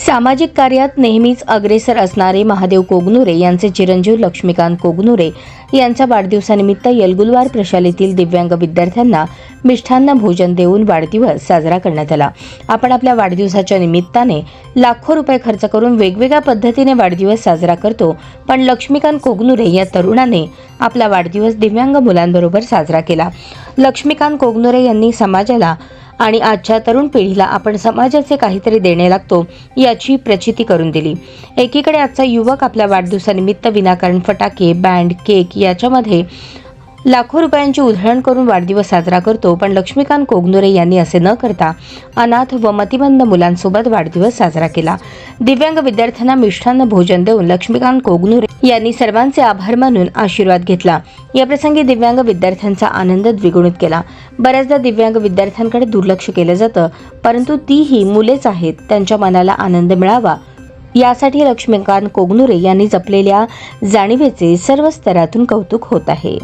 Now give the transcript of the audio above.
सामाजिक कार्यात नेहमीच अग्रेसर असणारे महादेव कोगनुरे यांचे चिरंजीव लक्ष्मीकांत कोगनुरे यांच्या वाढदिवसानिमित्त येलगुलवार प्रशालेतील दिव्यांग विद्यार्थ्यांना मिष्टान्न भोजन देऊन वाढदिवस साजरा करण्यात आला। आपण आपल्या वाढदिवसाच्या निमित्ताने लाखो रुपये खर्च करून वेगवेगळ्या पद्धतीने वाढदिवस साजरा करतो, पण लक्ष्मीकांत कोगनुरे या तरुणाने आपला वाढदिवस दिव्यांग मुलांबरोबर साजरा केला। लक्ष्मीकांत कोगनुरे यांनी समाजाला आणि आजच्या तरुण पिढीला आपण समाजाचे काहीतरी देणे लागतो याची प्रचिती करून दिली। एकीकडे आजचा युवक आपल्या वाढदिवसानिमित्त विनाकारण फटाके, बँड, केक याच्यामध्ये लाखो रुपयांची उधळण करून वाढदिवस साजरा करतो, पण लक्ष्मीकांत कोगनुरे यांनी असे न करता अनाथ व मतिमंद मुलांसोबत वाढदिवस साजरा केला। दिव्यांग विद्यार्थ्यांना मिष्टान्न भोजन देऊन लक्ष्मीकांत कोगनुरे यांनी सर्वांचे आभार मानून आशीर्वाद घेतला। या प्रसंगी दिव्यांग विद्यार्थ्यांचा आनंद द्विगुणित केला। बऱ्याचदा दिव्यांग विद्यार्थ्यांकडे दुर्लक्ष केले जातं, परंतु तीही मुलेच आहेत, त्यांच्या मनाला आनंद मिळावा यासाठी लक्ष्मीकांत कोगनुरे यांनी जपलेल्या जाणीवेचे सर्व स्तरातून कौतुक होत आहे।